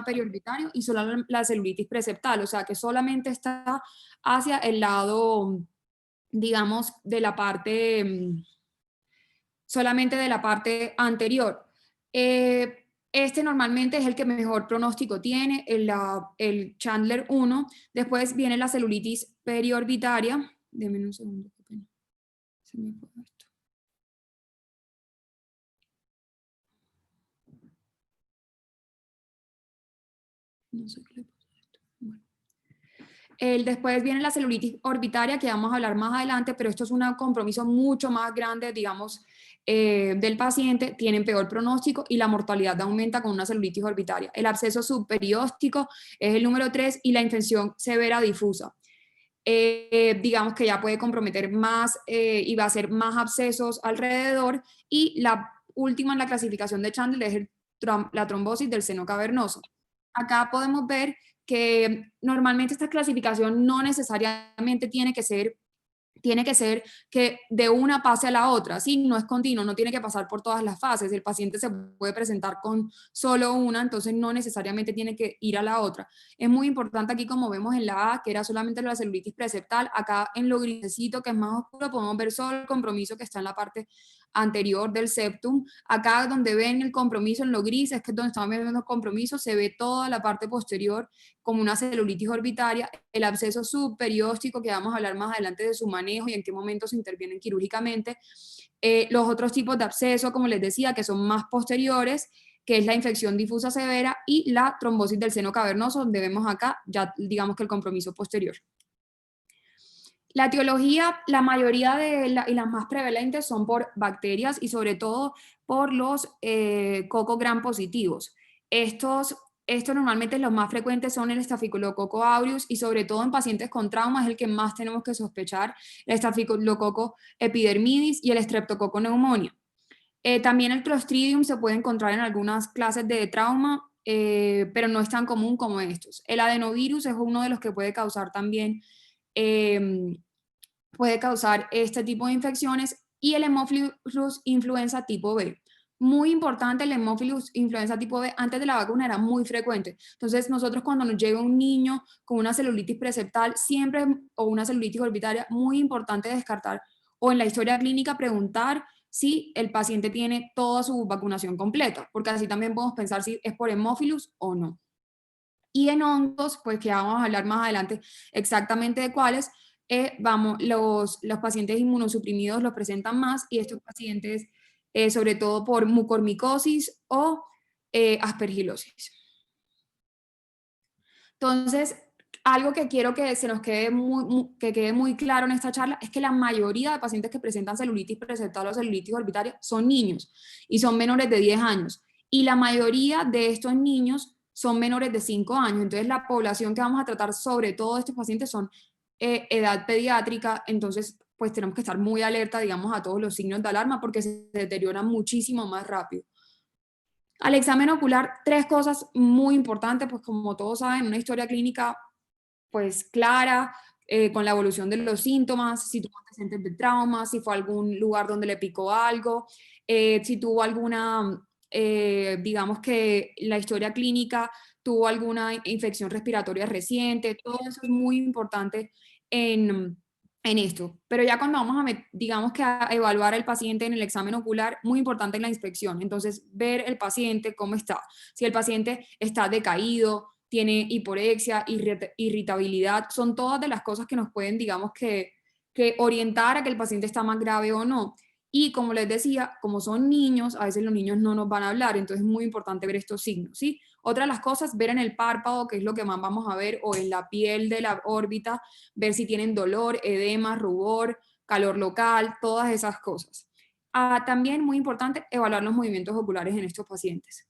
periorbitario y solo la celulitis preseptal, o sea que solamente está hacia el lado, digamos, de la parte, solamente de la parte anterior. Este normalmente es el que mejor pronóstico tiene, el Chandler 1. Después viene la celulitis periorbitaria. Denme un segundo, qué pena. Se me fue esto. No sé qué le pasa a esto. Bueno. Después viene la celulitis orbitaria, que vamos a hablar más adelante, pero esto es un compromiso mucho más grande, digamos, del paciente. Tienen peor pronóstico y la mortalidad aumenta con una celulitis orbitaria. El absceso subperióstico es el número 3 y la infección severa difusa. Digamos que ya puede comprometer más y va a ser más abscesos alrededor. Y la última en la clasificación de Chandler es la trombosis del seno cavernoso. Acá podemos ver que normalmente esta clasificación no necesariamente tiene que ser que de una pase a la otra, ¿sí? No es continuo, no tiene que pasar por todas las fases. El paciente se puede presentar con solo una, entonces no necesariamente tiene que ir a la otra. Es muy importante aquí, como vemos en la A, que era solamente la celulitis preseptal. Acá en lo grisecito, que es más oscuro, podemos ver solo el compromiso que está en la parte anterior del septum. Acá donde ven el compromiso en lo gris, es que es donde estamos viendo el compromiso, se ve toda la parte posterior como una celulitis orbitaria. El absceso subperióstico, que vamos a hablar más adelante de su manejo y en qué momentos se intervienen quirúrgicamente. Los otros tipos de absceso, como les decía, que son más posteriores, que es la infección difusa severa y la trombosis del seno cavernoso, donde vemos acá ya digamos que el compromiso posterior. La etiología, la mayoría y las más prevalentes son por bacterias y sobre todo por los cocos gram positivos. Estos normalmente los más frecuentes son el Staphylococcus aureus y sobre todo en pacientes con trauma es el que más tenemos que sospechar, el Staphylococcus epidermidis y el Streptococcus pneumoniae. También el Clostridium se puede encontrar en algunas clases de trauma, pero no es tan común como estos. El adenovirus es uno de los que puede causar también este tipo de infecciones, y el Haemophilus influenza tipo B. Muy importante, el Haemophilus influenza tipo B antes de la vacuna era muy frecuente. Entonces nosotros cuando nos llega un niño con una celulitis preseptal siempre, o una celulitis orbitaria, muy importante descartar o en la historia clínica preguntar si el paciente tiene toda su vacunación completa, porque así también podemos pensar si es por Haemophilus o no. Y en hongos, pues que vamos a hablar más adelante exactamente de cuáles, los pacientes inmunosuprimidos los presentan más y estos pacientes, sobre todo por mucormicosis o aspergilosis. Entonces, algo que quiero que se nos quede que quede muy claro en esta charla es que la mayoría de pacientes que presentan celulitis preseptal o celulitis orbitaria son niños y son menores de 10 años. Y la mayoría de estos niños son menores de 5 años. Entonces, la población que vamos a tratar sobre todo de estos pacientes son edad pediátrica. Entonces, pues tenemos que estar muy alerta, digamos, a todos los signos de alarma porque se deterioran muchísimo más rápido. Al examen ocular, 3 cosas muy importantes, pues como todos saben, una historia clínica pues clara, con la evolución de los síntomas, si tuvo antecedentes de trauma, si fue a algún lugar donde le picó algo, si tuvo alguna, digamos que la historia clínica tuvo alguna infección respiratoria reciente, todo eso es muy importante en esto. Pero ya cuando vamos digamos que a evaluar al paciente en el examen ocular, muy importante en la inspección. Entonces, ver el paciente cómo está. Si el paciente está decaído, tiene hiporexia, irritabilidad, son todas de las cosas que nos pueden, digamos que orientar a que el paciente está más grave o no. Y como les decía, como son niños, a veces los niños no nos van a hablar, entonces es muy importante ver estos signos, ¿sí? Otra de las cosas, ver en el párpado, que es lo que más vamos a ver, o en la piel de la órbita, ver si tienen dolor, edema, rubor, calor local, todas esas cosas. También muy importante, evaluar los movimientos oculares en estos pacientes.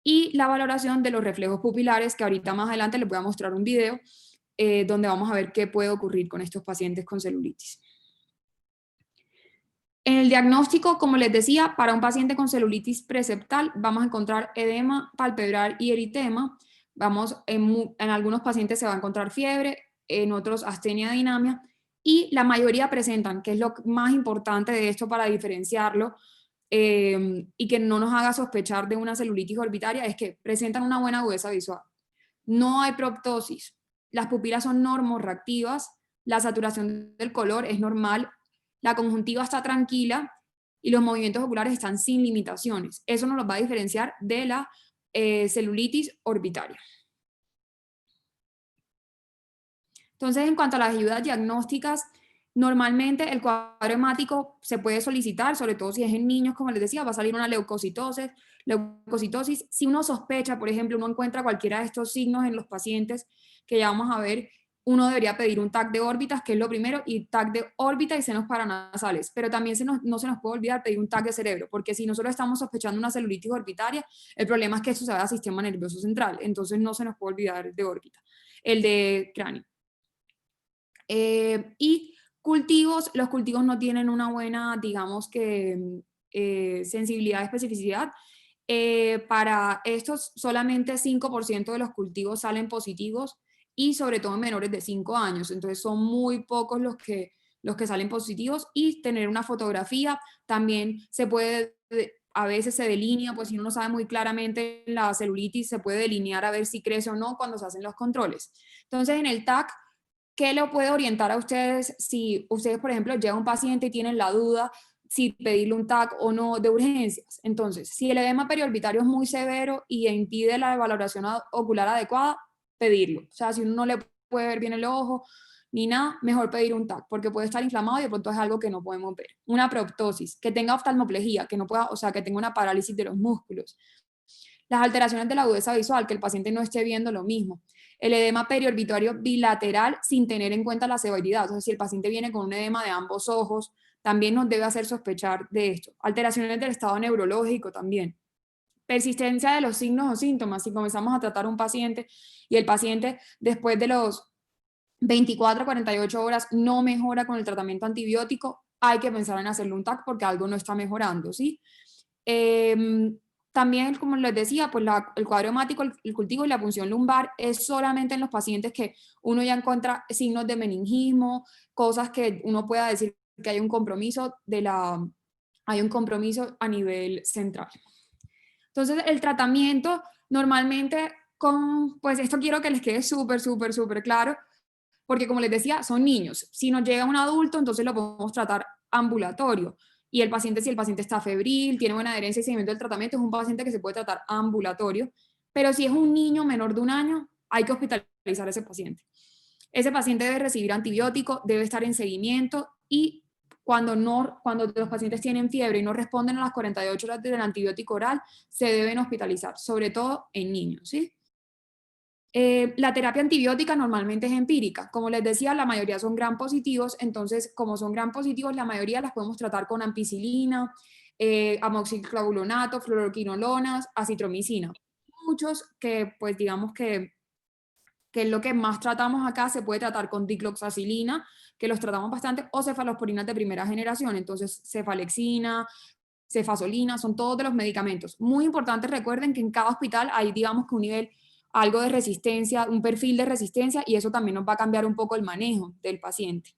Y la valoración de los reflejos pupilares, que ahorita más adelante les voy a mostrar un video donde vamos a ver qué puede ocurrir con estos pacientes con celulitis. En el diagnóstico, como les decía, para un paciente con celulitis preseptal vamos a encontrar edema palpebral y eritema. En algunos pacientes se va a encontrar fiebre, en otros astenia dinamia, y la mayoría presentan, que es lo más importante de esto para diferenciarlo, y que no nos haga sospechar de una celulitis orbitaria es que presentan una buena agudeza visual. No hay proptosis, las pupilas son normorreactivas, la saturación del color es normal, la conjuntiva está tranquila y los movimientos oculares están sin limitaciones. Eso nos los va a diferenciar de la celulitis orbitaria. Entonces, en cuanto a las ayudas diagnósticas, normalmente el cuadro hemático se puede solicitar, sobre todo si es en niños, como les decía, va a salir una leucocitosis. Si uno sospecha, por ejemplo, uno encuentra cualquiera de estos signos en los pacientes que ya vamos a ver, uno debería pedir un TAC de órbitas, que es lo primero, y TAC de órbita y senos paranasales. Pero también no se nos puede olvidar pedir un TAC de cerebro, porque si nosotros estamos sospechando una celulitis orbitaria, el problema es que eso se va al sistema nervioso central, entonces no se nos puede olvidar el de órbita, el de cráneo. Y cultivos, los cultivos no tienen una buena, digamos que, sensibilidad, especificidad. Para estos, solamente 5% de los cultivos salen positivos y sobre todo en menores de 5 años. Entonces son muy pocos los que salen positivos, y tener una fotografía también se puede, a veces se delinea, pues si uno no sabe muy claramente la celulitis, se puede delinear a ver si crece o no cuando se hacen los controles. Entonces en el TAC, ¿qué lo puede orientar a ustedes si ustedes, por ejemplo, llega un paciente y tienen la duda si pedirle un TAC o no de urgencias? Entonces, si el edema periorbitario es muy severo y impide la valoración ocular adecuada, pedirlo. O sea, si uno no le puede ver bien el ojo ni nada, mejor pedir un TAC, porque puede estar inflamado y de pronto es algo que no podemos ver. Una proptosis, que tenga oftalmoplegia, que no pueda, o sea, que tenga una parálisis de los músculos. Las alteraciones de la agudeza visual, que el paciente no esté viendo lo mismo. El edema periorbitario bilateral sin tener en cuenta la severidad. O sea, si el paciente viene con un edema de ambos ojos, también nos debe hacer sospechar de esto. Alteraciones del estado neurológico también. Persistencia de los signos o síntomas. Si comenzamos a tratar a un paciente y el paciente después de los 24 a 48 horas no mejora con el tratamiento antibiótico, hay que pensar en hacerle un TAC porque algo no está mejorando, ¿sí? También, como les decía, pues el cuadro hemático, el cultivo y la punción lumbar es solamente en los pacientes que uno ya encuentra signos de meningismo, cosas que uno pueda decir que hay un compromiso hay un compromiso a nivel central. Entonces, el tratamiento normalmente pues esto quiero que les quede súper claro, porque como les decía, son niños. Si nos llega un adulto, entonces lo podemos tratar ambulatorio. Y el paciente, si el paciente está febril, tiene buena adherencia y seguimiento del tratamiento, es un paciente que se puede tratar ambulatorio. Pero si es un niño menor de 1 año, hay que hospitalizar a ese paciente. Ese paciente debe recibir antibiótico, debe estar en seguimiento, y cuando los pacientes tienen fiebre y no responden a las 48 horas del antibiótico oral, se deben hospitalizar, sobre todo en niños, ¿sí? La terapia antibiótica normalmente es empírica. Como les decía, la mayoría son gram positivos, entonces como son gram positivos, la mayoría las podemos tratar con ampicilina, amoxiclavulonato, fluoroquinolonas, acitromicina. Muchos que pues digamos que es lo que más tratamos acá, se puede tratar con dicloxacilina, que los tratamos bastante, o cefalosporinas de primera generación, entonces cefalexina, cefasolina, son todos de los medicamentos. Muy importante, recuerden que en cada hospital hay, digamos que un nivel, algo de resistencia, un perfil de resistencia, y eso también nos va a cambiar un poco el manejo del paciente.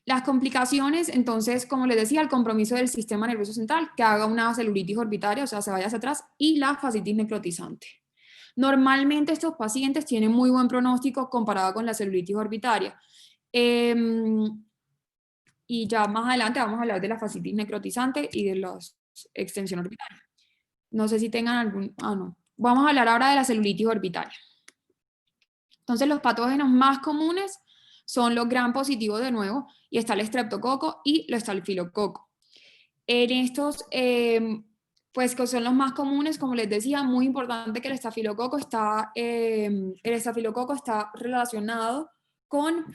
Las complicaciones, entonces, como les decía, el compromiso del sistema nervioso central, que haga una celulitis orbitaria, o sea, se vaya hacia atrás, y la fascitis necrotizante. Normalmente estos pacientes tienen muy buen pronóstico comparado con la celulitis orbitaria. Y ya más adelante vamos a hablar de la fascitis necrotizante y de la extensión orbitaria. No sé si tengan algún... no. Vamos a hablar ahora de la celulitis orbitaria. Entonces, los patógenos más comunes son los gram positivos de nuevo, y está el estreptococo y el estafilococo. En estos, pues que son los más comunes, como les decía, muy importante que el estafilococo está relacionado con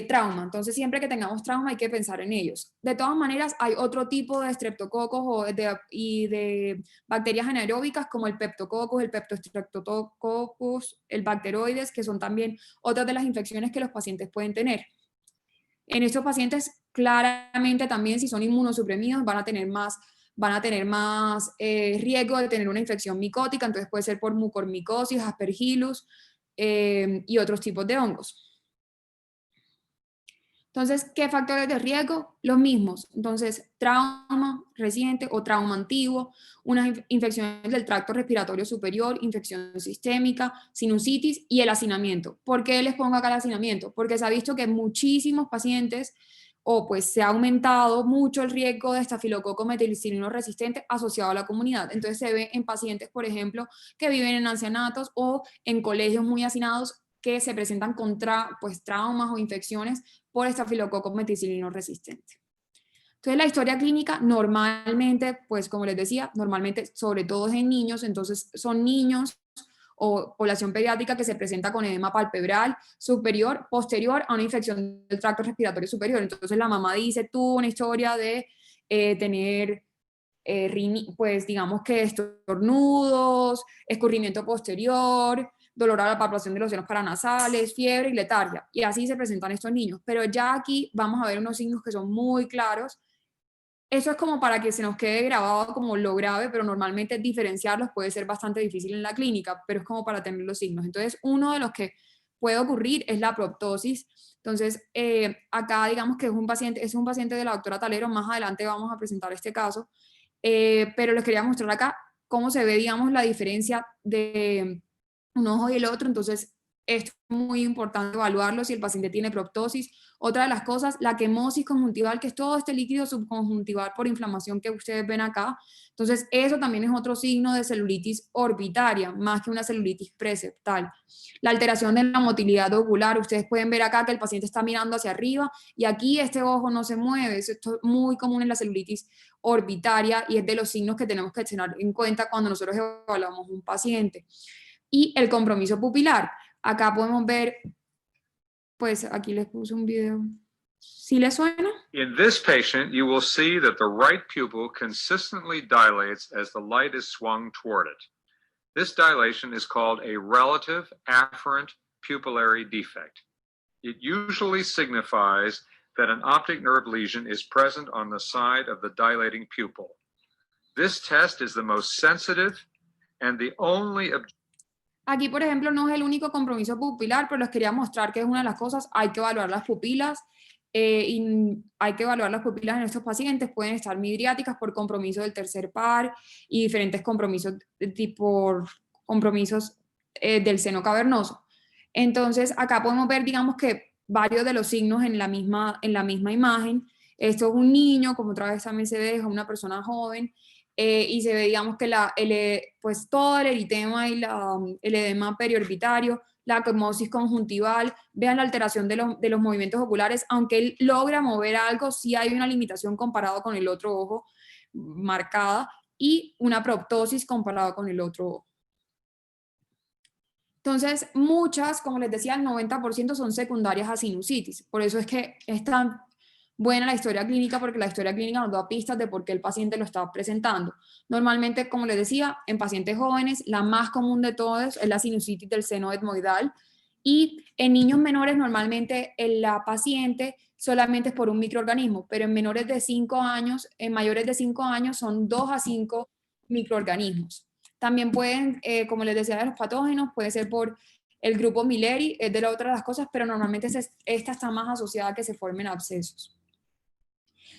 trauma. Entonces, siempre que tengamos trauma hay que pensar en ellos. De todas maneras, hay otro tipo de estreptococos y de bacterias anaeróbicas como el peptococcus, el peptostreptococcus, el bacteroides, que son también otras de las infecciones que los pacientes pueden tener. En estos pacientes, claramente también, si son inmunosuprimidos, van a tener más riesgo de tener una infección micótica, entonces puede ser por mucormicosis, aspergillus y otros tipos de hongos. Entonces, ¿qué factores de riesgo? Los mismos. Entonces, trauma reciente o trauma antiguo, unas infecciones del tracto respiratorio superior, infección sistémica, sinusitis y el hacinamiento. ¿Por qué les pongo acá el hacinamiento? Porque se ha visto que muchísimos pacientes o pues se ha aumentado mucho el riesgo de estafilococo meticilino resistente asociado a la comunidad. Entonces se ve en pacientes, por ejemplo, que viven en ancianatos o en colegios muy hacinados que se presentan con traumas o infecciones por estafilococo meticilino resistente. Entonces la historia clínica normalmente, pues como les decía, normalmente sobre todo es en niños, entonces son niños o población pediátrica que se presenta con edema palpebral superior, posterior a una infección del tracto respiratorio superior. Entonces la mamá dice, tuvo una historia de tener, pues digamos que estornudos, escurrimiento posterior, dolor a la palpación de los senos paranasales, fiebre y letargia. Y así se presentan estos niños. Pero ya aquí vamos a ver unos signos que son muy claros. Eso es como para que se nos quede grabado como lo grave, pero normalmente diferenciarlos puede ser bastante difícil en la clínica, pero es como para tener los signos. Entonces, uno de los que puede ocurrir es la proptosis. Entonces, acá digamos que es un paciente de la doctora Talero, más adelante vamos a presentar este caso, pero les quería mostrar acá cómo se ve, digamos, la diferencia de un ojo y el otro. Entonces, esto es muy importante evaluarlo si el paciente tiene proptosis. Otra de las cosas, la quemosis conjuntival, que es todo este líquido subconjuntival por inflamación que ustedes ven acá. Entonces, eso también es otro signo de celulitis orbitaria, más que una celulitis preseptal. La alteración de la motilidad ocular, ustedes pueden ver acá que el paciente está mirando hacia arriba y aquí este ojo no se mueve. Esto es muy común en la celulitis orbitaria y es de los signos que tenemos que tener en cuenta cuando nosotros evaluamos un paciente. Y el compromiso pupilar. Acá podemos ver, pues aquí les puse un video. ¿Sí les suena? In this patient, you will see that the right pupil consistently dilates as the light is swung toward it. This dilation is called a relative afferent pupillary defect. It usually signifies that an optic nerve lesion is present on the side of the dilating pupil. This test is the most sensitive and the only Aquí, por ejemplo, no es el único compromiso pupilar, pero les quería mostrar que es una de las cosas, hay que evaluar las pupilas, y hay que evaluar las pupilas en estos pacientes, pueden estar midriáticas por compromiso del tercer par y diferentes compromisos tipo compromisos del seno cavernoso. Entonces, acá podemos ver, digamos que varios de los signos en la misma imagen. Esto es un niño, como otra vez también se ve, es una persona joven, y se ve, digamos, que pues todo el eritema y el edema periorbitario, la quemosis conjuntival, vean la alteración de los movimientos oculares, aunque él logra mover algo, sí hay una limitación comparado con el otro ojo marcada y una proptosis comparado con el otro ojo. Entonces, muchas, como les decía, el 90% son secundarias a sinusitis. Por eso es que es tan buena la historia clínica, porque la historia clínica nos da pistas de por qué el paciente lo está presentando. Normalmente, como les decía, en pacientes jóvenes, la más común de todas es la sinusitis del seno etmoidal, y en niños menores normalmente la paciente solamente es por un microorganismo, pero en menores de 5 años, en mayores de 5 años son 2 a 5 microorganismos. También pueden, como les decía, de los patógenos, puede ser por el grupo Milleri, es de la otra de las cosas, pero normalmente esta está más asociada a que se formen abscesos.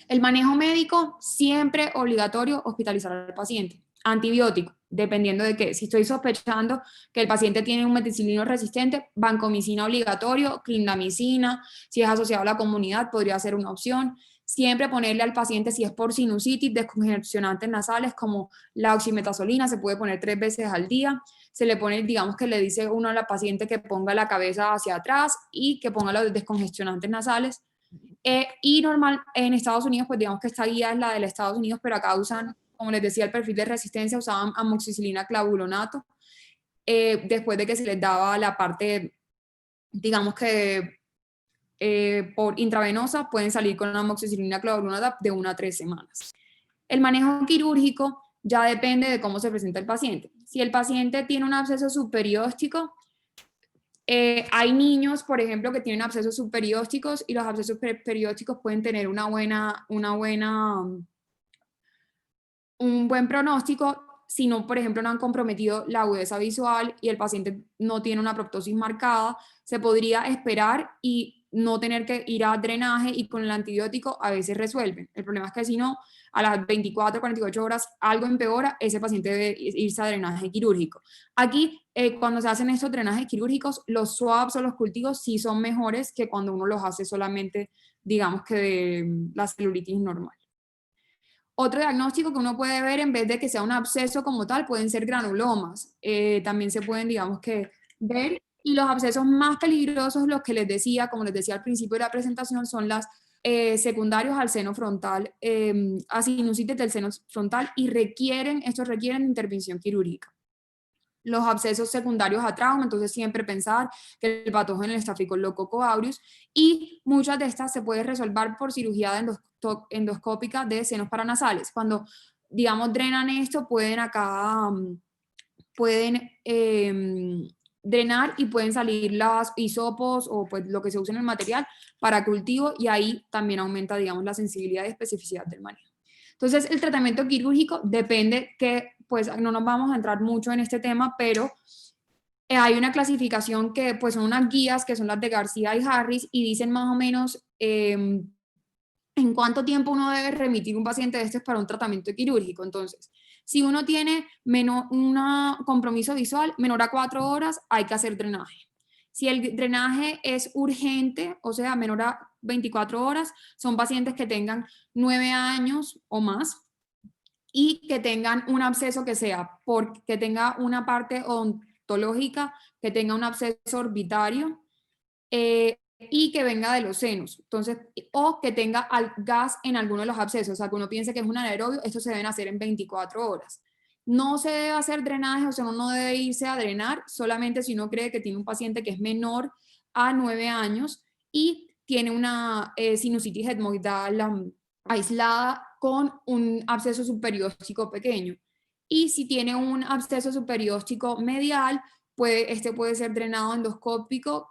El manejo médico, siempre obligatorio hospitalizar al paciente. Antibiótico, dependiendo de qué. Si estoy sospechando que el paciente tiene un meticilino resistente, vancomicina obligatorio, clindamicina. Si es asociado a la comunidad, podría ser una opción. Siempre ponerle al paciente, si es por sinusitis, descongestionantes nasales como la oximetazolina, se puede poner 3 veces al día. Se le pone, digamos que le dice uno a la paciente que ponga la cabeza hacia atrás y que ponga los descongestionantes nasales. Y normal, en Estados Unidos, pues digamos que esta guía es la de los Estados Unidos, pero acá usan, como les decía, el perfil de resistencia, usaban amoxicilina clavulonato, después de que se les daba la parte, digamos que por intravenosa, pueden salir con amoxicilina clavulonato de 1 a 3 semanas. El manejo quirúrgico ya depende de cómo se presenta el paciente. Si el paciente tiene un absceso subperióstico, hay niños, por ejemplo, que tienen abscesos subperiósticos, y los abscesos periósticos pueden tener un buen pronóstico si no, por ejemplo, no han comprometido la agudeza visual y el paciente no tiene una proptosis marcada. Se podría esperar y no tener que ir a drenaje y con el antibiótico a veces resuelven. El problema es que si no, a las 24, 48 horas algo empeora, ese paciente debe irse a drenaje quirúrgico. Aquí, cuando se hacen estos drenajes quirúrgicos, los swabs o los cultivos sí son mejores que cuando uno los hace solamente, digamos que de la celulitis normal. Otro diagnóstico que uno puede ver, en vez de que sea un absceso como tal, pueden ser granulomas. También se pueden, digamos que, ver. Y los abscesos más peligrosos, los que les decía, como les decía al principio de la presentación, son las secundarios al seno frontal, a sinusitis del seno frontal, y estos requieren intervención quirúrgica. Los abscesos secundarios a trauma, entonces siempre pensar que el patógeno es el Staphylococcus aureus, y muchas de estas se pueden resolver por cirugía endoscópica de senos paranasales. Cuando, digamos, drenan esto, pueden drenar y pueden salir las hisopos o pues lo que se usa en el material para cultivo, y ahí también aumenta, digamos, la sensibilidad y especificidad del manejo. Entonces, el tratamiento quirúrgico depende que, pues no nos vamos a entrar mucho en este tema, pero hay una clasificación que pues son unas guías que son las de García y Harris, y dicen más o menos en cuánto tiempo uno debe remitir un paciente de estos para un tratamiento quirúrgico. Entonces, si uno tiene un compromiso visual menor a 4 horas, hay que hacer drenaje. Si el drenaje es urgente, o sea, menor a 24 horas, son pacientes que tengan 9 años o más y que tengan un absceso que tenga una parte ontológica, que tenga un absceso orbitario, y que venga de los senos, entonces, o que tenga gas en alguno de los abscesos, o sea, que uno piense que es un anaerobio. Esto se deben hacer en 24 horas. No se debe hacer drenaje, o sea, uno no debe irse a drenar solamente si uno cree que tiene un paciente que es menor a 9 años y tiene una sinusitis etmoidal aislada con un absceso subperióstico pequeño. Y si tiene un absceso subperióstico medial, este puede ser drenado endoscópico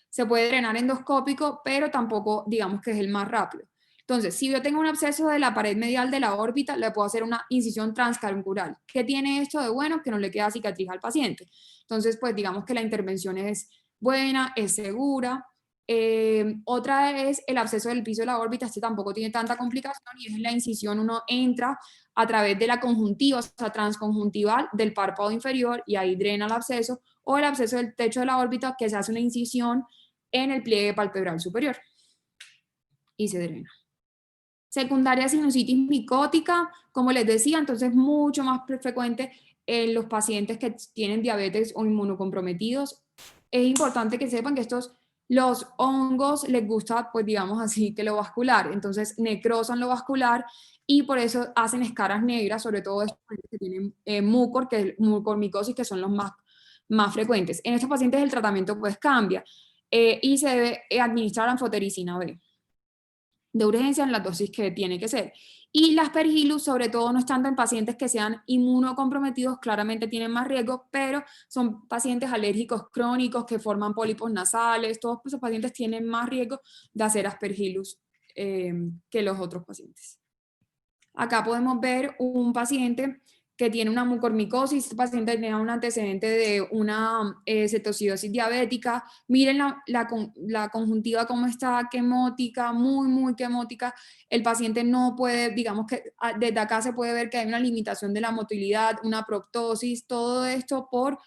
se puede drenar endoscópico, pero tampoco digamos que es el más rápido. Entonces, si yo tengo un absceso de la pared medial de la órbita, le puedo hacer una incisión transcaruncular. ¿Qué tiene esto de bueno? Que no le queda cicatriz al paciente. Entonces, pues digamos que la intervención es buena, es segura. Otra es el absceso del piso de la órbita. Este tampoco tiene tanta complicación, y es la incisión. Uno entra a través de la conjuntiva, o sea, transconjuntival del párpado inferior, y ahí drena el absceso, o el absceso del techo de la órbita, que se hace una incisión en el pliegue palpebral superior y se drena. Secundaria sinusitis micótica, como les decía, entonces mucho más frecuente en los pacientes que tienen diabetes o inmunocomprometidos. Es importante que sepan que los hongos les gusta, pues digamos así, que lo vascular, entonces necrosan lo vascular y por eso hacen escaras negras, sobre todo estos que tienen mucormicosis, que son los más frecuentes. En estos pacientes el tratamiento pues cambia y se debe administrar anfotericina B de urgencia en la dosis que tiene que ser. Y las Aspergillus, sobre todo, no están en pacientes que sean inmunocomprometidos, claramente tienen más riesgo, pero son pacientes alérgicos crónicos que forman pólipos nasales. Todos esos pacientes tienen más riesgo de hacer Aspergillus que los otros pacientes. Acá podemos ver un paciente que tiene una mucormicosis. Este paciente tenía un antecedente de una cetocidosis diabética. Miren la conjuntiva cómo está quemótica, muy quemótica. El paciente no puede, digamos que desde acá se puede ver que hay una limitación de la motilidad, una proptosis, todo esto por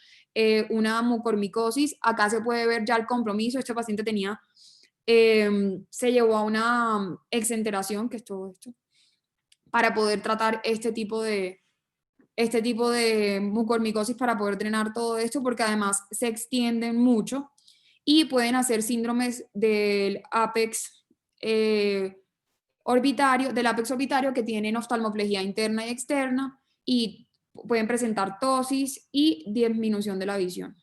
una mucormicosis. Acá se puede ver ya el compromiso. Este paciente se llevó a una exenteración, que es todo esto, para poder tratar este tipo de mucormicosis, para poder drenar todo esto, porque además se extienden mucho y pueden hacer síndromes del apex orbitario, que tienen oftalmoplegia interna y externa, y pueden presentar tosis y disminución de la visión.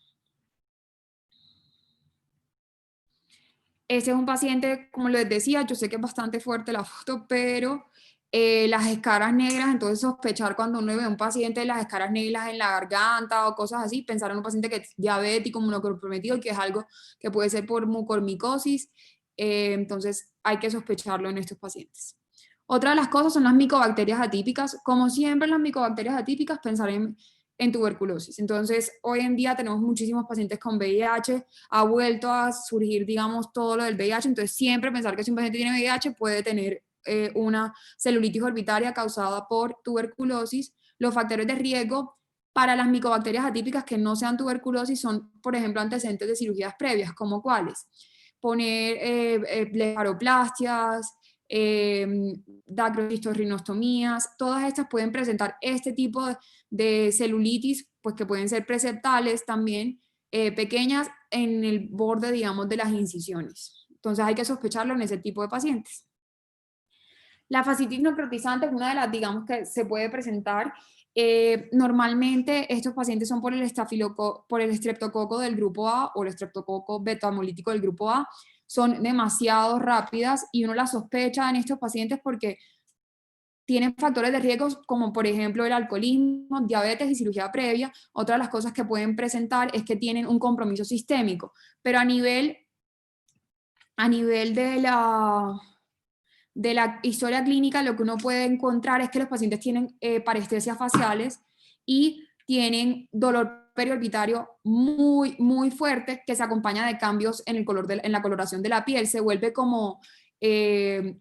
Este es un paciente, como les decía, yo sé que es bastante fuerte la foto, pero las escaras negras, entonces sospechar cuando uno ve a un paciente las escaras negras en la garganta o cosas así, pensar en un paciente que es diabético, inmunocomprometido, que es algo que puede ser por mucormicosis, entonces hay que sospecharlo en estos pacientes. Otra de las cosas son las micobacterias atípicas. Como siempre, las micobacterias atípicas, pensar en en tuberculosis. Entonces, hoy en día tenemos muchísimos pacientes con VIH, ha vuelto a surgir, digamos, todo lo del VIH, entonces siempre pensar que si un paciente tiene VIH puede tener una celulitis orbitaria causada por tuberculosis. Los factores de riesgo para las micobacterias atípicas que no sean tuberculosis son, por ejemplo, antecedentes de cirugías previas, como cuáles. Poner blefaroplastias, dacrocistosrinostomías, todas estas pueden presentar este tipo de celulitis, pues que pueden ser preseptales también, pequeñas en el borde, digamos, de las incisiones. Entonces hay que sospecharlo en ese tipo de pacientes. La fascitis necrotizante es una de las, digamos, que se puede presentar. Normalmente estos pacientes son por el estreptococo del grupo A o el estreptococo beta-hemolítico del grupo A. Son demasiado rápidas y uno las sospecha en estos pacientes porque tienen factores de riesgo como por ejemplo el alcoholismo, diabetes y cirugía previa. Otra de las cosas que pueden presentar es que tienen un compromiso sistémico, pero a nivel de la historia clínica, lo que uno puede encontrar es que los pacientes tienen parestesias faciales y tienen dolor periorbitario muy, muy fuerte que se acompaña de cambios en, en la coloración de la piel. Se vuelve como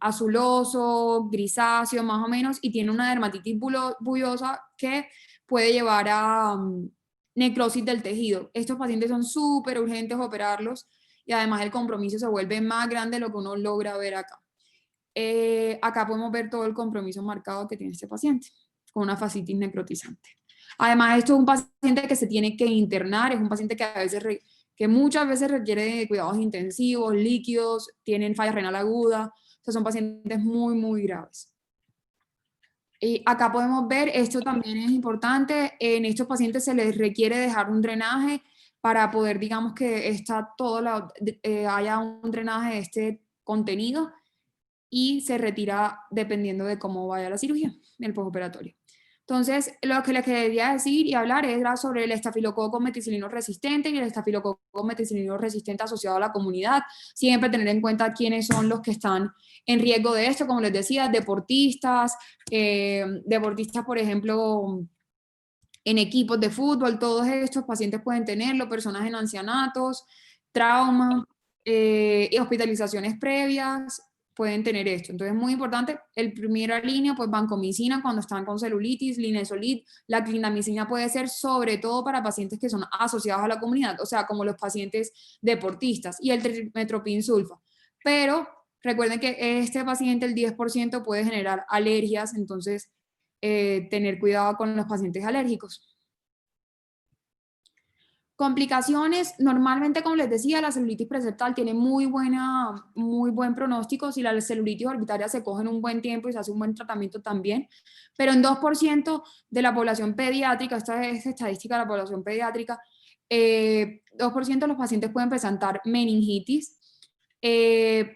azuloso, grisáceo más o menos, y tiene una dermatitis bullosa que puede llevar a necrosis del tejido. Estos pacientes son súper urgentes operarlos y además el compromiso se vuelve más grande de lo que uno logra ver acá. Acá podemos ver todo el compromiso marcado que tiene este paciente con una fascitis necrotizante. Además, esto es un paciente que se tiene que internar, es un paciente que que muchas veces requiere de cuidados intensivos, líquidos, tienen falla renal aguda, o sea, son pacientes muy, muy graves. Y acá podemos ver, esto también es importante, en estos pacientes se les requiere dejar un drenaje para poder, digamos, que haya un drenaje de este contenido, y se retira dependiendo de cómo vaya la cirugía, el postoperatorio. Entonces, lo que les quería decir y hablar era sobre el estafilococo meticilino resistente y el estafilococo meticilino resistente asociado a la comunidad. Siempre tener en cuenta quiénes son los que están en riesgo de esto, como les decía, deportistas, por ejemplo, en equipos de fútbol, todos estos pacientes pueden tenerlo, personas en ancianatos, trauma, y hospitalizaciones previas, pueden tener esto. Entonces, muy importante, el primera línea, pues vancomicina cuando están con celulitis, linezolid, la clindamicina puede ser sobre todo para pacientes que son asociados a la comunidad, o sea, como los pacientes deportistas, y el trimmetoprim sulfa. Pero recuerden que este paciente, el 10% puede generar alergias, entonces tener cuidado con los pacientes alérgicos. Complicaciones, normalmente, como les decía, la celulitis preseptal tiene muy buen pronóstico si la celulitis orbitaria se coge en un buen tiempo y se hace un buen tratamiento también, pero en 2% de la población pediátrica, esta es estadística de la población pediátrica, 2% de los pacientes pueden presentar meningitis,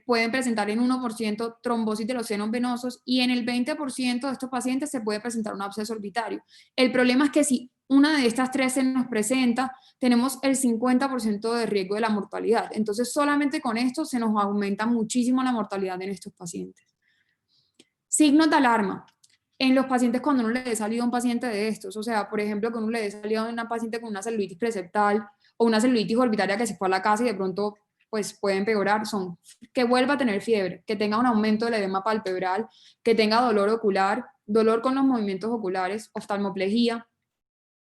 pueden presentar en 1% trombosis de los senos venosos y en el 20% de estos pacientes se puede presentar un absceso orbitario. El problema es que si una de estas tres se nos presenta, tenemos el 50% de riesgo de la mortalidad. Entonces, solamente con esto se nos aumenta muchísimo la mortalidad en estos pacientes. Signos de alarma. En los pacientes cuando uno le dé salido a un paciente de estos, o sea, por ejemplo, que uno le dé salido a una paciente con una celulitis preseptal o una celulitis orbitaria que se fue a la casa y de pronto pues puede empeorar, son que vuelva a tener fiebre, que tenga un aumento del edema palpebral, que tenga dolor ocular, dolor con los movimientos oculares, oftalmoplegia,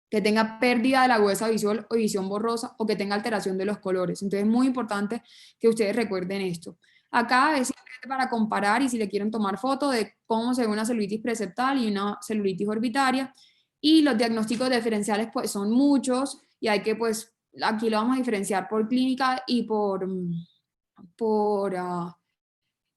que tenga pérdida de la agudeza visual o visión borrosa, o que tenga alteración de los colores. Entonces es muy importante que ustedes recuerden esto. Acá es simplemente para comparar y si le quieren tomar foto de cómo se ve una celulitis preseptal y una celulitis orbitaria. Y los diagnósticos diferenciales pues son muchos y hay que pues aquí lo vamos a diferenciar por clínica y por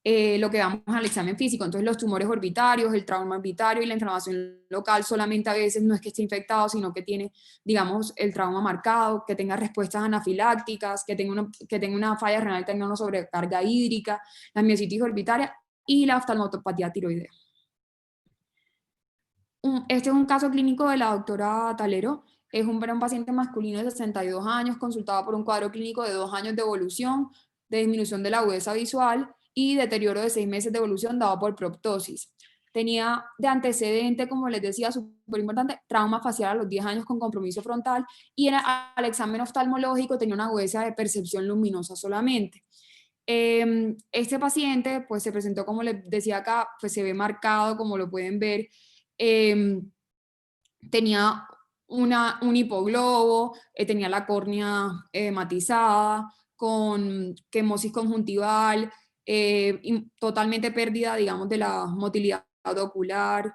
lo que vamos al examen físico. Entonces los tumores orbitarios, el trauma orbitario y la inflamación local solamente a veces no es que esté infectado, sino que tiene, digamos, el trauma marcado, que tenga respuestas anafilácticas, que tenga una falla renal, tenga una sobrecarga hídrica, la miositis orbitaria y la oftalmopatía tiroidea. Este es un caso clínico de la doctora Talero. Es un paciente masculino de 62 años, consultado por un cuadro clínico de 2 años de evolución, de disminución de la agudeza visual y deterioro de 6 meses de evolución dado por proptosis. tenía de antecedente, como les decía, súper importante, trauma facial a los 10 años con compromiso frontal, y al examen oftalmológico tenía una agudeza de percepción luminosa solamente. Este paciente, pues se presentó, como les decía acá, pues se ve marcado, como lo pueden ver, tenía un hipoglobo, tenía la córnea matizada, con quemosis conjuntival, totalmente pérdida, digamos, de la motilidad ocular.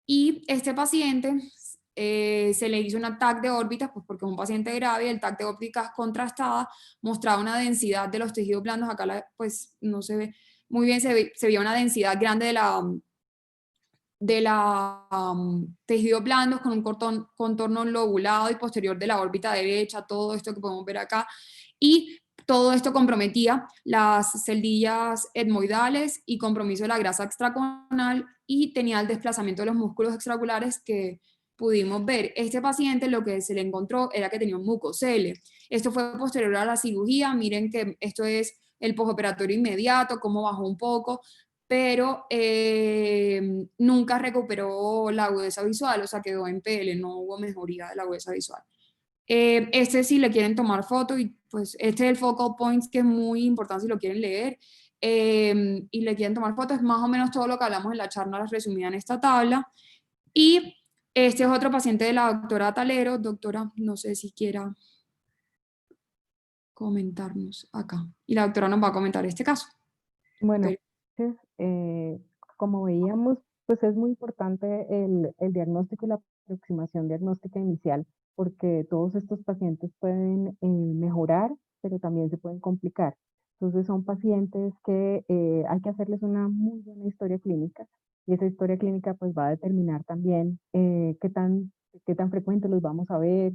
Y este paciente se le hizo un TAC de órbitas, pues porque es un paciente grave, el TAC de órbitas contrastada mostraba una densidad de los tejidos blandos, acá pues no se ve muy bien, se veía una densidad grande de la tejidos blandos con un contorno lobulado y posterior de la órbita derecha, todo esto que podemos ver acá, y todo esto comprometía las celdillas etmoidales y compromiso de la grasa extraconal, y tenía el desplazamiento de los músculos extraoculares que pudimos ver. Este paciente lo que se le encontró era que tenía un mucocele. Esto fue posterior a la cirugía, miren que esto es el postoperatorio inmediato, cómo bajó un poco, pero nunca recuperó la agudeza visual, o sea, quedó en PL, no hubo mejoría de la agudeza visual. Este si le quieren tomar foto, y pues este es el focal points, que es muy importante si lo quieren leer, y le quieren tomar fotos, es más o menos todo lo que hablamos en la charla resumida en esta tabla. Y este es otro paciente de la doctora Talero. Doctora, no sé si quiera comentarnos acá, y la doctora nos va a comentar este caso. Bueno, Pero, entonces, como veíamos, pues es muy importante el diagnóstico y la aproximación diagnóstica inicial, porque todos estos pacientes pueden mejorar, pero también se pueden complicar. Entonces son pacientes que hay que hacerles una muy buena historia clínica, y esa historia clínica pues va a determinar también qué tan frecuente los vamos a ver,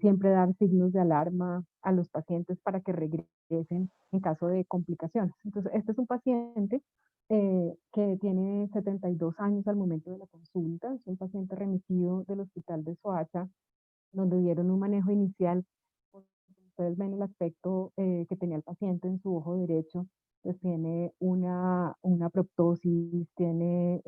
siempre dar signos de alarma a los pacientes para que regresen en caso de complicaciones. Entonces, este es un paciente que tiene 72 años al momento de la consulta, es un paciente remitido del hospital de Soacha, donde dieron un manejo inicial. Ustedes ven el aspecto que tenía el paciente en su ojo derecho, pues tiene una proptosis, tiene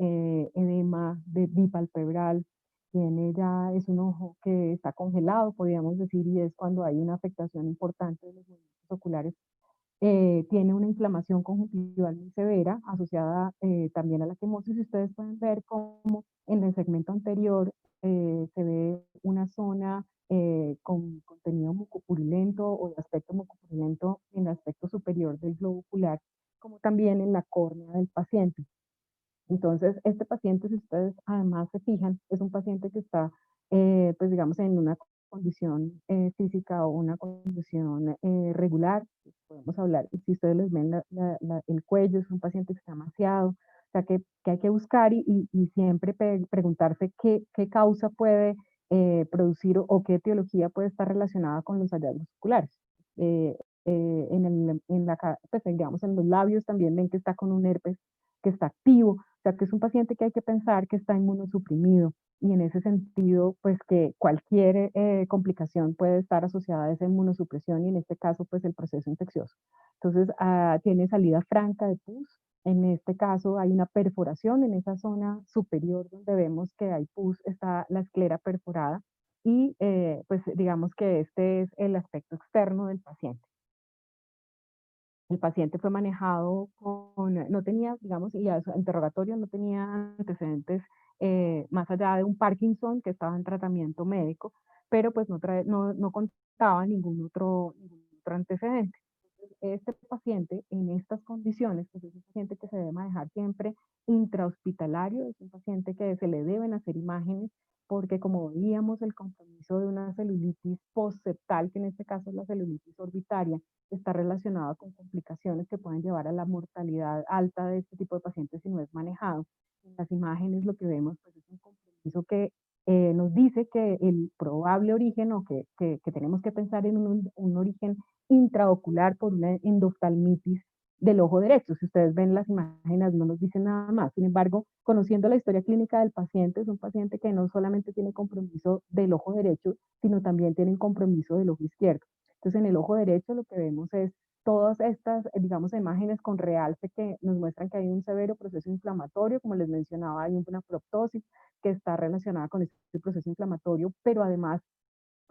edema de bipalpebral, tiene ya, es un ojo que está congelado, podríamos decir, y es cuando hay una afectación importante de los movimientos oculares. Tiene una inflamación conjuntival muy severa asociada también a la quemosis. Ustedes pueden ver cómo en el segmento anterior se ve una zona con contenido mucopurulento o de aspecto mucopurulento en el aspecto superior del globo ocular, como también en la córnea del paciente. Entonces, este paciente, si ustedes además se fijan, es un paciente que está, pues digamos, en una condición física o una condición regular. Podemos hablar, si ustedes les ven el cuello, es un paciente que está maciado, o sea, que hay que buscar y siempre preguntarse qué causa puede producir o qué etiología puede estar relacionada con los hallazgos oculares. Eh, pues, digamos, en los labios también ven que está con un herpes que está activo, o sea, que es un paciente que hay que pensar que está inmunosuprimido, y en ese sentido, pues que cualquier complicación puede estar asociada a esa inmunosupresión, y en este caso, pues el proceso infeccioso. Entonces, tiene salida franca de pus. En este caso hay una perforación en esa zona superior donde vemos que hay pus, está la esclera perforada, y pues digamos que este es el aspecto externo del paciente. El paciente fue manejado no tenía, digamos, y a su interrogatorio no tenía antecedentes más allá de un Parkinson que estaba en tratamiento médico, pero pues no contaba ningún otro antecedente. Este paciente en estas condiciones, pues es un paciente que se debe manejar siempre intrahospitalario, es un paciente que se le deben hacer imágenes, porque como veíamos, el compromiso de una celulitis postseptal, que en este caso es la celulitis orbitaria, está relacionado con complicaciones que pueden llevar a la mortalidad alta de este tipo de pacientes si no es manejado. En las imágenes lo que vemos pues, es un compromiso que nos dice que el probable origen, o que tenemos que pensar en un origen intraocular por una endoftalmitis del ojo derecho. Si ustedes ven las imágenes, no nos dicen nada más. Sin embargo, conociendo la historia clínica del paciente, es un paciente que no solamente tiene compromiso del ojo derecho, sino también tiene compromiso del ojo izquierdo. Entonces, en el ojo derecho lo que vemos es todas estas, digamos, imágenes con realce que nos muestran que hay un severo proceso inflamatorio, como les mencionaba, hay una proptosis que está relacionada con este proceso inflamatorio, pero además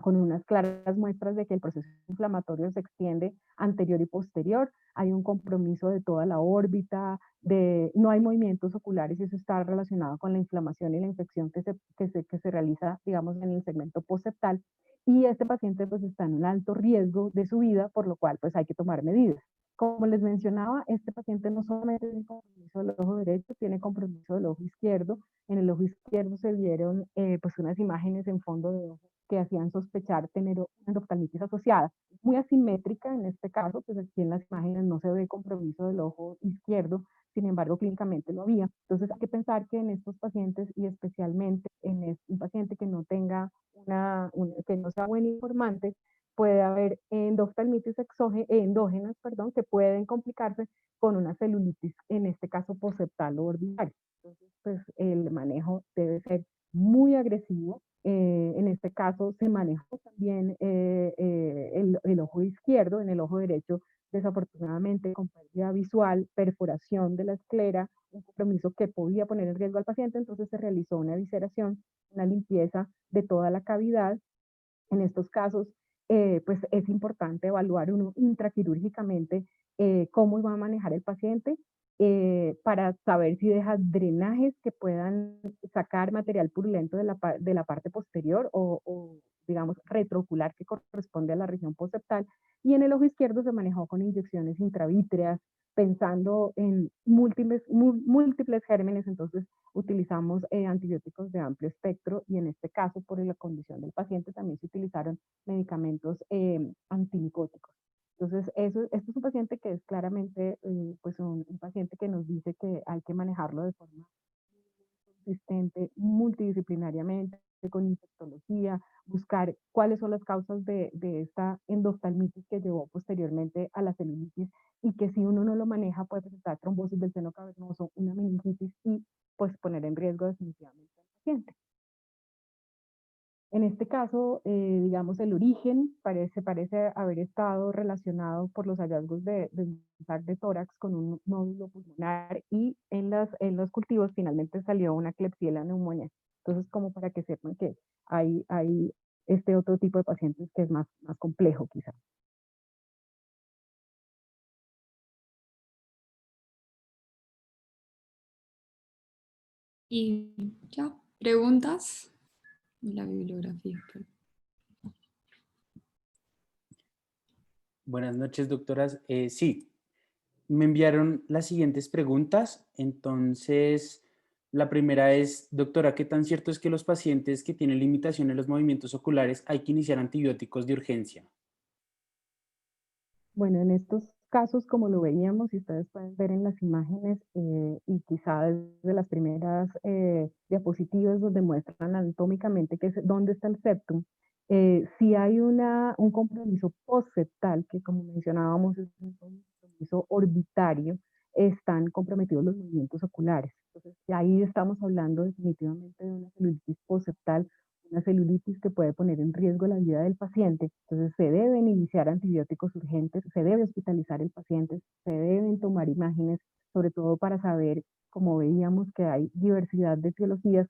con unas claras muestras de que el proceso inflamatorio se extiende anterior y posterior, hay un compromiso de toda la órbita, no hay movimientos oculares y eso está relacionado con la inflamación y la infección que se realiza, digamos, en el segmento postseptal. Y este paciente pues está en un alto riesgo de su vida, por lo cual pues hay que tomar medidas. Como les mencionaba, este paciente no solamente tiene compromiso del ojo derecho, tiene compromiso del ojo izquierdo. En el ojo izquierdo se vieron pues unas imágenes en fondo de ojo que hacían sospechar tener endoftalmitis asociada. Muy asimétrica en este caso, pues aquí en las imágenes no se ve compromiso del ojo izquierdo, sin embargo clínicamente lo había. Entonces hay que pensar que en estos pacientes y especialmente en un paciente que no tenga que no sea buen informante, puede haber endoftalmitis endógenas, perdón, que pueden complicarse con una celulitis, en este caso postseptal o orbital. Entonces, pues el manejo debe ser muy agresivo. En este caso se manejó también el ojo izquierdo, en el ojo derecho desafortunadamente con pérdida visual, perforación de la esclera, un compromiso que podía poner en riesgo al paciente, entonces se realizó una visceración, una limpieza de toda la cavidad. En estos casos, pues es importante evaluar uno intraquirúrgicamente cómo va a manejar el paciente para saber si deja drenajes que puedan sacar material purulento de la parte posterior o, digamos, retroocular que corresponde a la región postseptal. Y en el ojo izquierdo se manejó con inyecciones intravítreas, pensando en múltiples gérmenes, entonces utilizamos antibióticos de amplio espectro y en este caso, por la condición del paciente, también se utilizaron medicamentos antimicóticos. Entonces, esto es un paciente que es claramente pues un paciente que nos dice que hay que manejarlo de forma consistente, multidisciplinariamente, con infectología, buscar cuáles son las causas de esta endoftalmitis que llevó posteriormente a la celulitis y que si uno no lo maneja puede presentar trombosis del seno cavernoso, una meningitis y pues poner en riesgo definitivamente al paciente. En este caso, digamos, el origen parece haber estado relacionado por los hallazgos de tórax con un nódulo pulmonar y en los cultivos finalmente salió una Klebsiella pneumoniae. Entonces, como para que sepan que hay este otro tipo de pacientes que es más complejo quizás. Y ya, preguntas. La bibliografía. Buenas noches, doctoras. Sí, me enviaron las siguientes preguntas. Entonces, la primera es, doctora, ¿qué tan cierto es que los pacientes que tienen limitación en los movimientos oculares hay que iniciar antibióticos de urgencia? Bueno, en estos casos, como lo veíamos, y ustedes pueden ver en las imágenes, y quizá desde las primeras diapositivas donde muestran anatómicamente dónde está el septum, si hay un compromiso postseptal, que como mencionábamos es un compromiso orbitario, están comprometidos los movimientos oculares. Entonces, ahí estamos hablando definitivamente de una celulitis postseptal, una celulitis que puede poner en riesgo la vida del paciente. Entonces se deben iniciar antibióticos urgentes, se debe hospitalizar el paciente, se deben tomar imágenes, sobre todo para saber, como veíamos que hay diversidad de etiologías,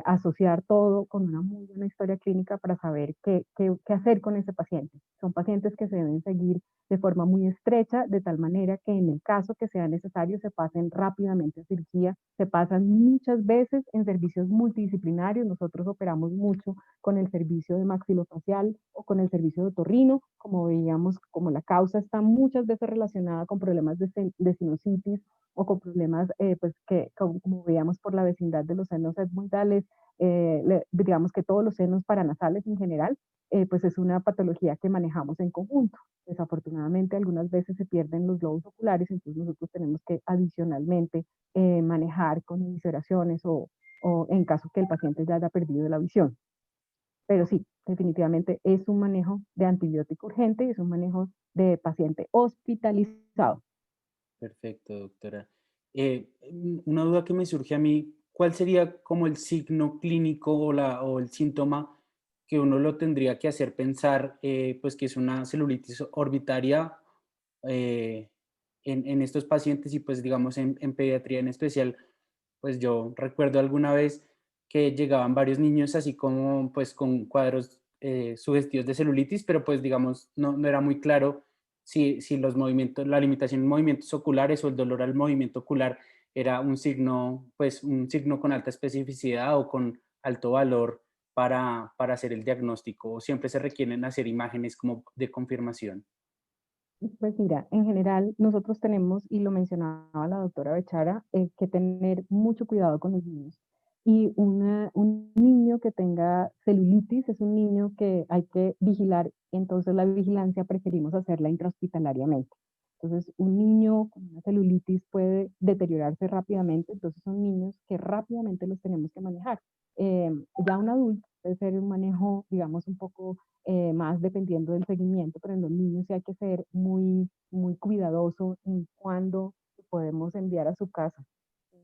asociar todo con una muy buena historia clínica para saber qué hacer con ese paciente. Son pacientes que se deben seguir de forma muy estrecha, de tal manera que en el caso que sea necesario se pasen rápidamente a cirugía, se pasan muchas veces en servicios multidisciplinarios. Nosotros operamos mucho con el servicio de maxilofacial o con el servicio de otorrino, como veíamos, como la causa está muchas veces relacionada con problemas de sinusitis o con problemas, pues que como veíamos por la vecindad de los senos etmoidales, digamos que todos los senos paranasales en general, pues es una patología que manejamos en conjunto. Desafortunadamente, algunas veces se pierden los globos oculares, entonces nosotros tenemos que adicionalmente manejar con evisceraciones o en caso que el paciente ya haya perdido la visión. Pero sí, definitivamente es un manejo de antibiótico urgente y es un manejo de paciente hospitalizado. Perfecto, doctora. Una duda que me surge a mí, ¿cuál sería como el signo clínico o el síntoma que uno lo tendría que hacer pensar pues que es una celulitis orbitaria en estos pacientes y pues digamos en pediatría en especial, pues yo recuerdo alguna vez que llegaban varios niños así como pues con cuadros sugestivos de celulitis, pero pues digamos no era muy claro si los movimientos, la limitación en movimientos oculares o el dolor al movimiento ocular era un signo, pues un signo con alta especificidad o con alto valor para hacer el diagnóstico, o siempre se requieren hacer imágenes como de confirmación. Pues mira, en general nosotros tenemos, y lo mencionaba la doctora Bechara, que tener mucho cuidado con los niños. Y un niño que tenga celulitis es un niño que hay que vigilar, entonces la vigilancia preferimos hacerla intrahospitalariamente. Entonces, un niño con una celulitis puede deteriorarse rápidamente, entonces son niños que rápidamente los tenemos que manejar. Eh, ya un adulto puede ser un manejo, digamos, un poco más dependiendo del seguimiento, pero en los niños sí hay que ser muy cuidadoso en cuándo podemos enviar a su casa.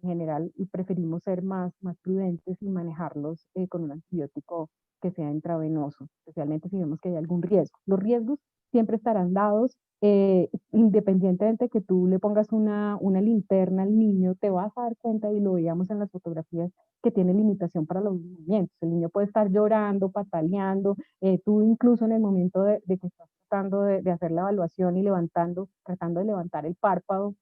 En general, y preferimos ser más prudentes y manejarlos con un antibiótico que sea intravenoso, especialmente si vemos que hay algún riesgo. Los riesgos siempre estarán dados, independientemente de que tú le pongas una linterna al niño, te vas a dar cuenta, y lo veíamos en las fotografías, que tiene limitación para los movimientos. El niño puede estar llorando, pataleando, tú incluso en el momento de que estás tratando de hacer la evaluación y tratando de levantar el párpado,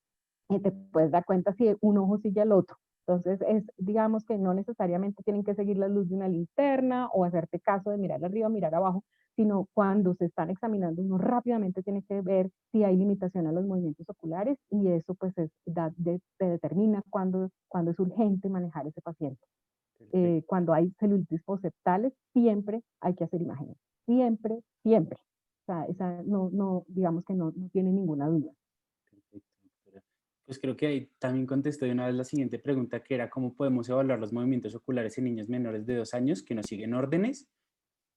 te puedes dar cuenta si un ojo sigue al otro. Entonces, digamos que no necesariamente tienen que seguir la luz de una linterna o hacerte caso de mirar arriba, mirar abajo, sino cuando se están examinando, uno rápidamente tiene que ver si hay limitación a los movimientos oculares, y eso pues te determina cuándo es urgente manejar ese paciente. Perfecto. Cuando hay celulitis poseptales, siempre hay que hacer imágenes. Siempre, siempre. O sea, digamos que no tiene ninguna duda. Perfecto, doctora. Pues creo que ahí también contestó de una vez la siguiente pregunta, que era cómo podemos evaluar los movimientos oculares en niños menores de 2 años que no siguen órdenes.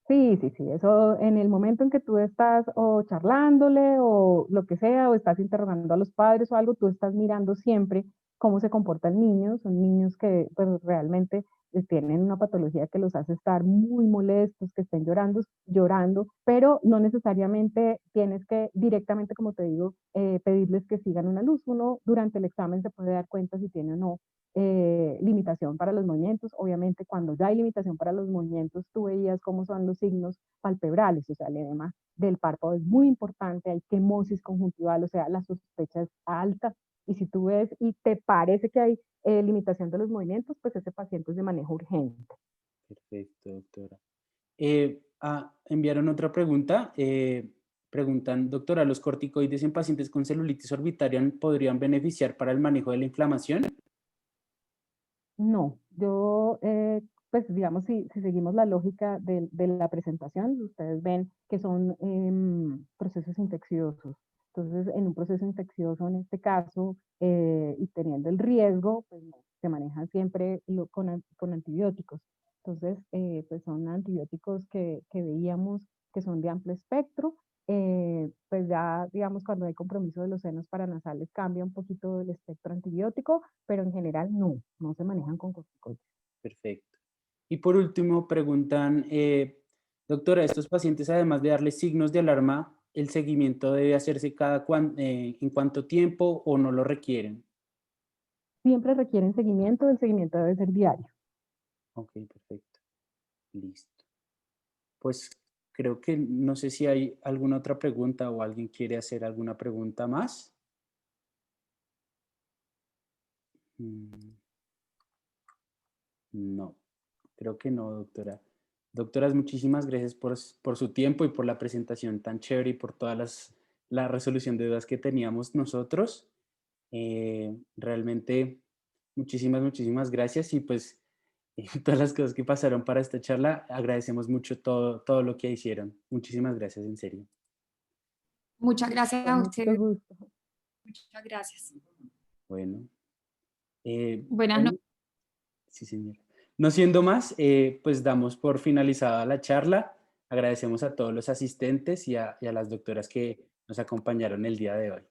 Sí, eso en el momento en que tú estás o charlándole o lo que sea, o estás interrogando a los padres o algo, tú estás mirando siempre cómo se comporta el niño. Son niños que pues, realmente tienen una patología que los hace estar muy molestos, que estén llorando, pero no necesariamente tienes que directamente, como te digo, pedirles que sigan una luz. Uno durante el examen se puede dar cuenta si tiene o no limitación para los movimientos. Obviamente, cuando ya hay limitación para los movimientos, tú veías cómo son los signos palpebrales, o sea, el edema del párpado es muy importante, hay quemosis conjuntival, o sea, la sospecha es alta. Y si tú ves y te parece que hay limitación de los movimientos, pues ese paciente es de manejo urgente. Perfecto, doctora. Enviaron otra pregunta. Preguntan, doctora, ¿los corticoides en pacientes con celulitis orbitaria podrían beneficiar para el manejo de la inflamación? No, pues digamos, si seguimos la lógica de la presentación, ustedes ven que son procesos infecciosos. Entonces, en un proceso infeccioso, en este caso, y teniendo el riesgo, pues no, se manejan siempre con antibióticos. Entonces, pues son antibióticos que veíamos que son de amplio espectro. Pues ya, digamos, cuando hay compromiso de los senos paranasales, cambia un poquito el espectro antibiótico, pero en general no se manejan con corticoides. Perfecto. Y por último, preguntan, doctora, estos pacientes, además de darles signos de alarma, ¿el seguimiento debe hacerse en cuánto tiempo o no lo requieren? Siempre requieren seguimiento, el seguimiento debe ser diario. Ok, perfecto. Listo. Pues creo que no sé si hay alguna otra pregunta o alguien quiere hacer alguna pregunta más. Mm, No, creo que no, doctora. Doctoras, muchísimas gracias por su tiempo y por la presentación tan chévere y por la resolución de dudas que teníamos nosotros. Realmente, muchísimas gracias y pues todas las cosas que pasaron para esta charla, agradecemos mucho todo lo que hicieron. Muchísimas gracias, en serio. Muchas gracias Con a mucho ustedes. gusto. Muchas gracias. Bueno, Buenas bueno, noches. sí, señora. No siendo más, pues damos por finalizada la charla. Agradecemos a todos los asistentes y a las doctoras que nos acompañaron el día de hoy.